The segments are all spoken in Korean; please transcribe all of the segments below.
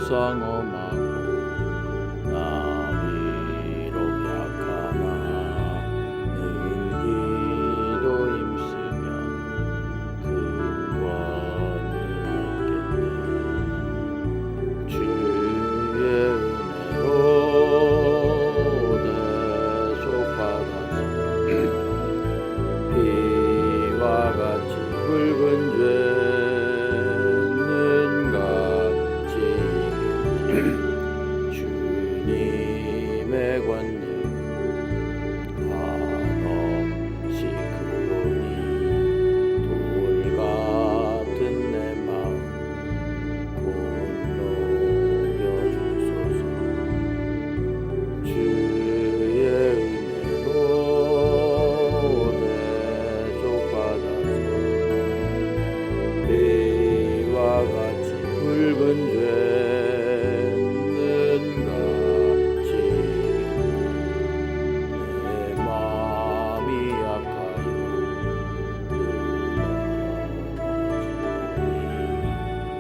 무쌍엄하고 나비로 약하나 늘기도 힘쓰면 근원을 얻겠네. 주의 은혜로 대속받아서 비와 같이 굵은 죄는 같이 주님의 권능 한없이 크오니 돌 같은 내 마음 곧 녹여주소서. 주의 은혜로 대속받아서 비와 같이 굵은 죄는 같이 내 마음이 약하여 늘어지니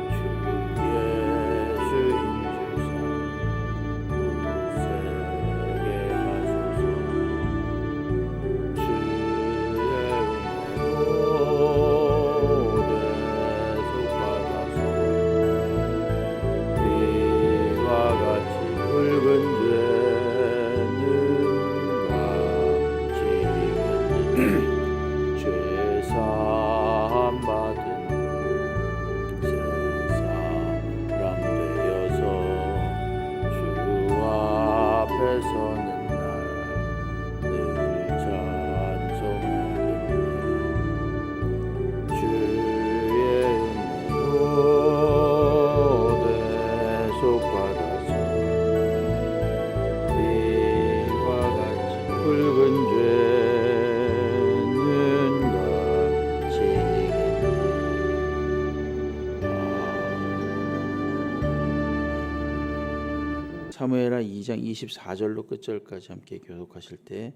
주 예수 인주사 굳세게 하소서. 주의 은혜로 대속받아서 비와 같이 굵은 죄는 같이 죄사함 받은 새 사람 되어서 주 앞에 서는 날 늘 찬송하겠네. 주의 은혜로 대속받아서 비와 같이 굵은 죄는 같이 사무엘하 2장 24절로 끝절까지 함께 교독하실 때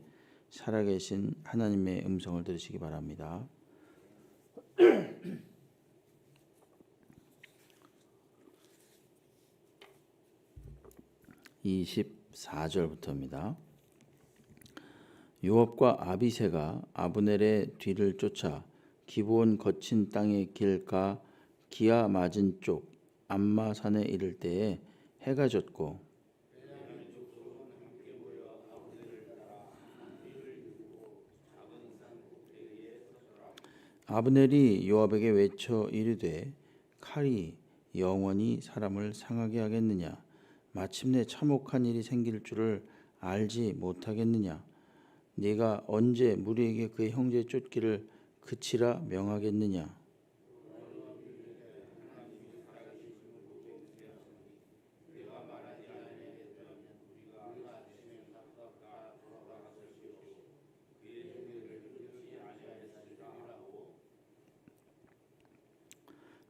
살아계신 하나님의 음성을 들으시기 바랍니다. 24절부터입니다. 요압과 아비새가 아브넬의 뒤를 쫓아 기브온 거친 땅의 길 가 기아 맞은 쪽 암마산에 이를 때에 해가 졌고 아브넬이 요압에게 외쳐 이르되 칼이 영원히 사람을 상하게 하겠느냐? 마침내 참혹한 일이 생길 줄을 알지 못하겠느냐? 네가 언제 무리에게 그의 형제 쫓기를 그치라 명하겠느냐?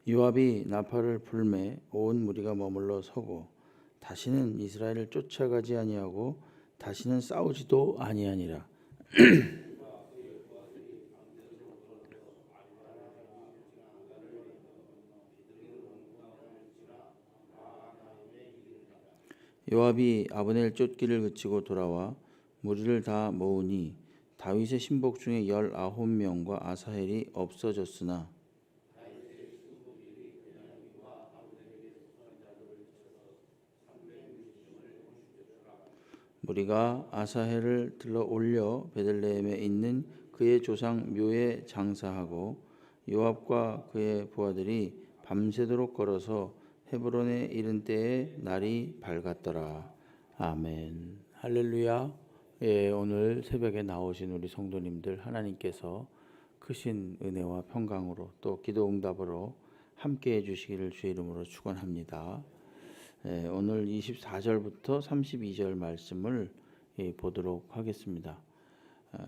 요압이 나팔을 불매 온 무리가 머물러 서고 다시는 이스라엘을 쫓아가지 아니하고 다시는 싸우지도 아니하니라. 요압이 아브넬 쫓기를 그치고 돌아와 무리를 다 모으니 다윗의 신복 중에 19명과 아사헬이 없어졌으나 무리가 아사헬을 들러 올려 베들레헴에 있는 그의 조상 묘에 장사하고 요압과 그의 부하들이 밤새도록 걸어서 헤브론에 이른 때에 날이 밝았더라. 아멘. 할렐루야. 오늘 새벽에 나오신 우리 성도님들 하나님께서 크신 은혜와 평강으로 또 기도 응답으로 함께해 주시기를 주의 이름으로 축원합니다. 오늘 24절부터 32절 말씀을 보도록 하겠습니다.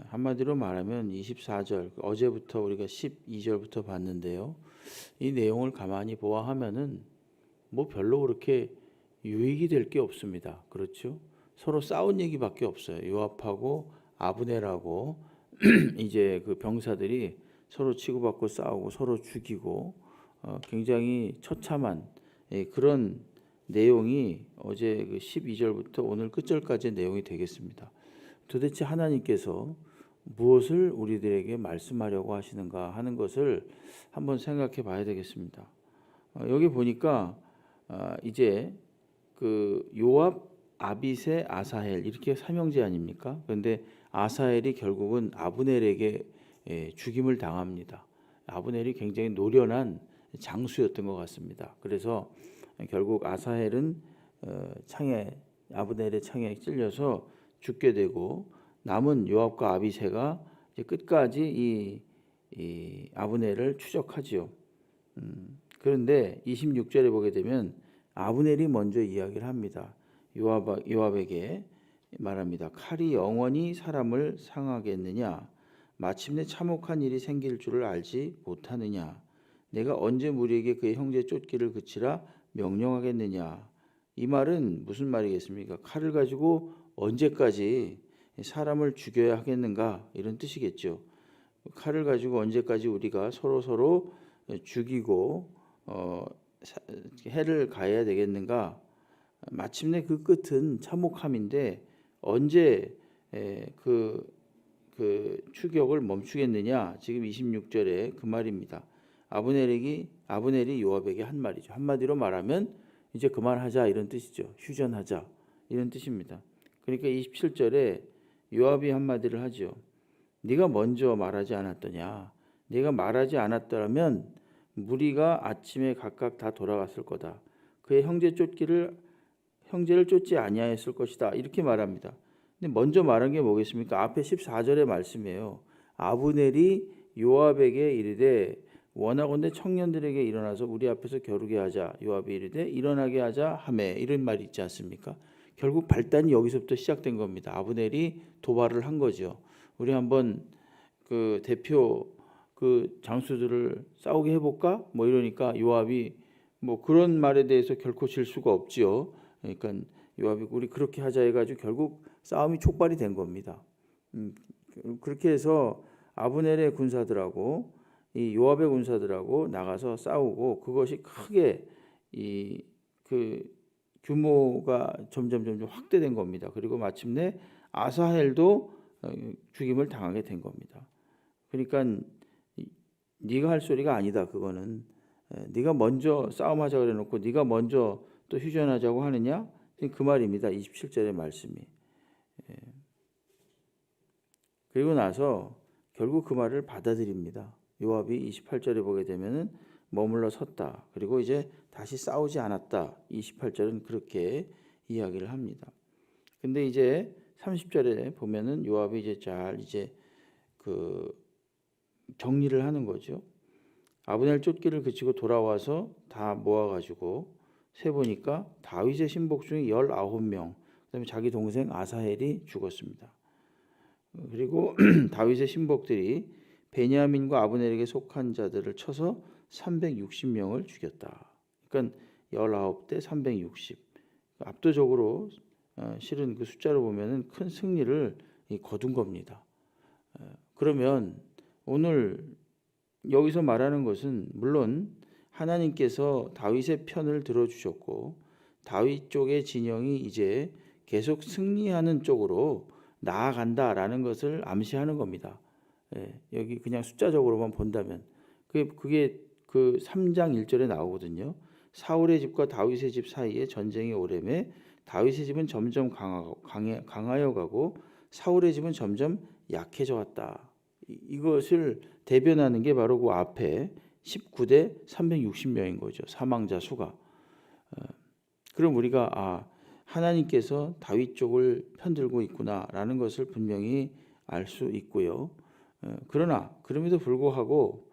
한마디로 말하면 24절 어제부터 우리가 12절부터 봤는데요. 이 내용을 가만히 보아하면은 뭐 별로 그렇게 유익이 될 게 없습니다. 그렇죠? 서로 싸운 얘기밖에 없어요. 요압하고 아브넬하고 이제 그 병사들이 서로 치고받고 싸우고 서로 죽이고 굉장히 처참한 그런 내용이 어제 그 12절부터 오늘 끝절까지의 내용이 되겠습니다. 도대체 하나님께서 무엇을 우리들에게 말씀하려고 하시는가 하는 것을 한번 생각해 봐야 되겠습니다. 여기 보니까 이제 그 요압, 아비새, 아사헬 이렇게 삼형제 아닙니까? 그런데 아사헬이 결국은 아브넬에게 죽임을 당합니다. 아브넬이 굉장히 노련한 장수였던 것 같습니다. 그래서 결국 아사헬은 아브넬의 창에 찔려서 죽게 되고 남은 요압과 아비새가 이제 끝까지 이 아브넬을 추적하지요. 그런데 26절에 보게 되면 아브넬이 먼저 이야기를 합니다. 요압에게 말합니다. 칼이 영원히 사람을 상하겠느냐? 마침내 참혹한 일이 생길 줄을 알지 못하느냐? 내가 언제 무리에게 그의 형제 쫓기를 그치라 명령하겠느냐? 이 말은 무슨 말이겠습니까? 칼을 가지고 언제까지 사람을 죽여야 하겠는가? 이런 뜻이겠죠. 칼을 가지고 언제까지 우리가 서로 죽이고 해를 가해야 되겠는가? 마침내 그 끝은 참혹함인데 언제 그 추격을 멈추겠느냐? 지금 26절에 그 말입니다. 아브넬이 요압에게 한 말이죠. 한마디로 말하면 이제 그만하자 이런 뜻이죠. 휴전하자 이런 뜻입니다. 그러니까 27절에 요압이 한마디를 하죠. 네가 먼저 말하지 않았더냐? 네가 말하지 않았더라면 무리가 아침에 각각 다 돌아갔을 거다. 그의 형제를 쫓지 아니하였을 것이다. 이렇게 말합니다. 근데 먼저 말한 게 뭐겠습니까? 앞에 14절의 말씀이에요. 아브넬이 요압에게 이르되 원하건대 청년들에게 일어나서 우리 앞에서 겨루게 하자. 요압이 이르되 일어나게 하자 하매 이런 말이 있지 않습니까? 결국 발단이 여기서부터 시작된 겁니다. 아브넬이 도발을 한 거죠. 우리 한번 그 대표 그 장수들을 싸우게 해볼까? 뭐 이러니까 요압이 뭐 그런 말에 대해서 결코 질 수가 없지요. 그러니까 요압이 우리 그렇게 하자 해가지고 결국 싸움이 촉발이 된 겁니다. 그렇게 해서 아브넬의 군사들하고 이 요압의 군사들하고 나가서 싸우고 그것이 크게 그 규모가 점점 확대된 겁니다. 그리고 마침내 아사헬도 죽임을 당하게 된 겁니다. 그러니까 네가 할 소리가 아니다. 그거는 네가 먼저 싸움하자 그래놓고 네가 먼저 또 휴전하자고 하느냐? 그 말입니다. 27절의 말씀이. 그리고 나서 결국 그 말을 받아들입니다. 요압이 28절에 보게 되면은 머물러 섰다. 그리고 이제 다시 싸우지 않았다. 28절은 그렇게 이야기를 합니다. 근데 이제 30절에 보면은 요압이 이제 그 정리를 하는 거죠. 아브넬 쫓기를 그치고 돌아와서 다 모아가지고 세보니까 다윗의 신복 중에 19명, 그다음에 자기 동생 아사헬이 죽었습니다. 그리고 다윗의 신복들이 베냐민과 아브넬에게 속한 자들을 쳐서 360명을 죽였다. 그러니까 19대 360. 압도적으로 실은 그 숫자로 보면은 큰 승리를 거둔 겁니다. 그러면 오늘 여기서 말하는 것은 물론 하나님께서 다윗의 편을 들어주셨고 다윗 쪽의 진영이 이제 계속 승리하는 쪽으로 나아간다라는 것을 암시하는 겁니다. 여기 그냥 숫자적으로만 본다면 그게 그 3장 1절에 나오거든요. 사울의 집과 다윗의 집 사이에 전쟁이 오래매 다윗의 집은 점점 강하여 가고 사울의 집은 점점 약해져 왔다. 이것을 대변하는 게 바로 그 앞에 19대 360명인 거죠. 사망자 수가. 그럼 우리가 하나님께서 다윗 쪽을 편들고 있구나라는 것을 분명히 알 수 있고요. 그러나 그럼에도 불구하고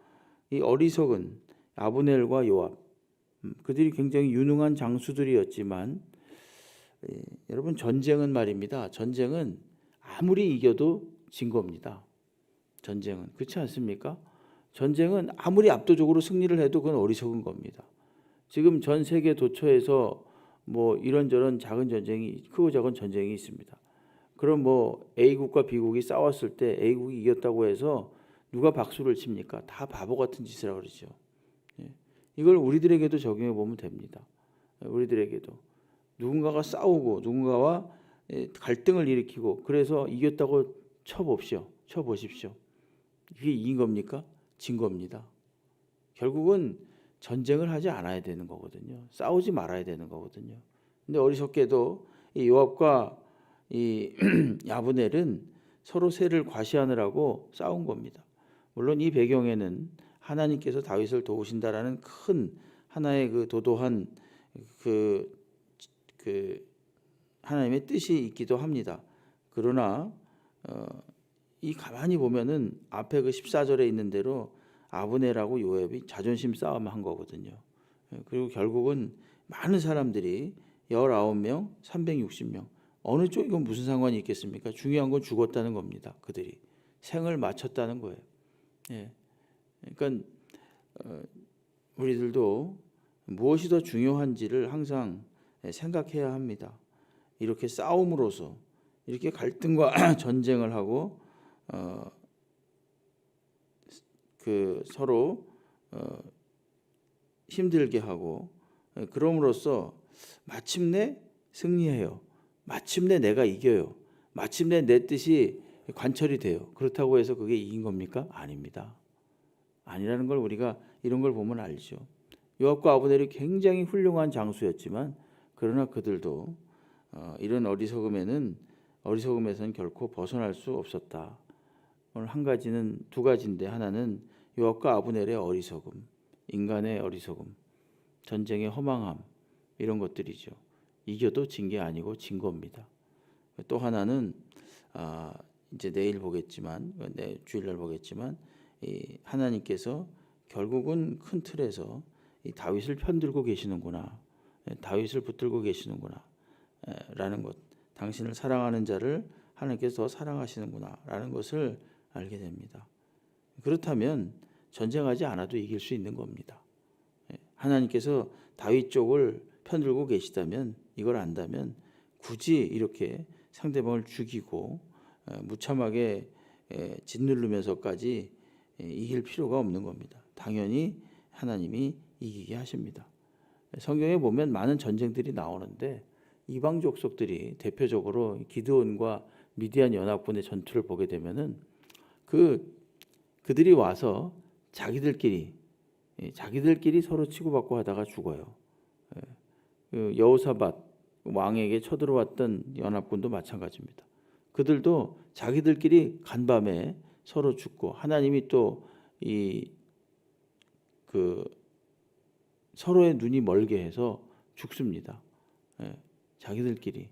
이 어리석은 아브넬과 요압 그들이 굉장히 유능한 장수들이었지만 여러분 전쟁은 말입니다. 전쟁은 아무리 이겨도 진 겁니다. 전쟁은 그렇지 않습니까? 전쟁은 아무리 압도적으로 승리를 해도 그건 어리석은 겁니다. 지금 전 세계 도처에서 뭐 이런저런 작은 전쟁이 크고 작은 전쟁이 있습니다. 그럼 뭐 A국과 B국이 싸웠을 때 A국이 이겼다고 해서 누가 박수를 칩니까? 다 바보 같은 짓이라고 그러죠. 이걸 우리들에게도 적용해 보면 됩니다. 우리들에게도 누군가가 싸우고 누군가와 갈등을 일으키고 그래서 이겼다고 쳐보십시오. 이게 이긴 겁니까? 진 겁니다. 결국은 전쟁을 하지 않아야 되는 거거든요. 싸우지 말아야 되는 거거든요. 근데 어리석게도 이 요압과 이 야브넬은 서로 세를 과시하느라고 싸운 겁니다. 물론 이 배경에는 하나님께서 다윗을 도우신다라는 큰 하나의 그 도도한 그 하나님의 뜻이 있기도 합니다. 그러나 이 가만히 보면은 앞에 그 14절에 있는 대로 아브넬하고 요압이 자존심 싸움을 한 거거든요. 그리고 결국은 많은 사람들이 19명, 360명. 어느 쪽 이건 무슨 상관이 있겠습니까? 중요한 건 죽었다는 겁니다. 그들이 생을 마쳤다는 거예요. 예. 그러니까 우리들도 무엇이 더 중요한지를 항상 생각해야 합니다. 이렇게 싸움으로써 이렇게 갈등과 전쟁을 하고 서로 힘들게 하고 그럼으로써 마침내 승리해요. 마침내 내가 이겨요. 마침내 내 뜻이 관철이 돼요. 그렇다고 해서 그게 이긴 겁니까? 아닙니다. 아니라는 걸 우리가 이런 걸 보면 알죠. 요압과 아브넬이 굉장히 훌륭한 장수였지만 그러나 그들도 이런 어리석음에서는 결코 벗어날 수 없었다. 오늘 두 가지인데 하나는 요압과 아브넬의 어리석음, 인간의 어리석음, 전쟁의 허망함 이런 것들이죠. 이겨도 진 게 아니고 진 겁니다. 또 하나는 이제 내일 보겠지만 주일날 보겠지만 하나님께서 결국은 큰 틀에서 이 다윗을 편들고 계시는구나, 다윗을 붙들고 계시는구나 라는 것, 당신을 사랑하는 자를 하나님께서 더 사랑하시는구나 라는 것을 알게 됩니다. 그렇다면 전쟁하지 않아도 이길 수 있는 겁니다. 하나님께서 다윗 쪽을 편들고 계시다면, 이걸 안다면 굳이 이렇게 상대방을 죽이고 무참하게 짓누르면서까지 이길 필요가 없는 겁니다. 당연히 하나님이 이기게 하십니다. 성경에 보면 많은 전쟁들이 나오는데 이방 족속들이 대표적으로 기드온과 미디안 연합군의 전투를 보게 되면은 그들이 와서 자기들끼리 서로 치고받고 하다가 죽어요. 여호사밧 왕에게 쳐들어왔던 연합군도 마찬가지입니다. 그들도 자기들끼리 간밤에 서로 죽고 하나님이 또 서로의 눈이 멀게 해서 죽습니다. 자기들끼리.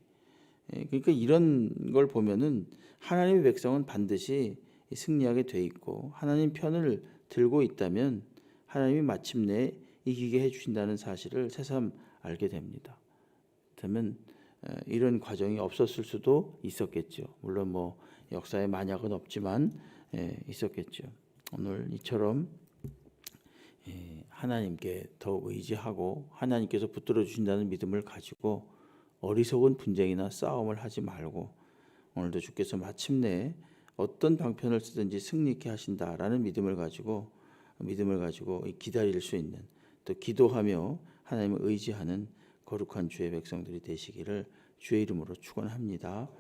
그러니까 이런 걸 보면은 하나님의 백성은 반드시 승리하게 돼 있고 하나님 편을 들고 있다면 하나님이 마침내 이기게 해주신다는 사실을 새삼 알게 됩니다. 그렇다면 이런 과정이 없었을 수도 있었겠죠. 물론 뭐 역사에 만약은 없지만 있었겠죠. 오늘 이처럼 하나님께 더 의지하고 하나님께서 붙들어 주신다는 믿음을 가지고 어리석은 분쟁이나 싸움을 하지 말고 오늘도 주께서 마침내 어떤 방편을 쓰든지 승리케 하신다라는 믿음을 가지고 기다릴 수 있는, 또 기도하며 하나님을 의지하는 거룩한 주의 백성들이 되시기를 주의 이름으로 축원합니다.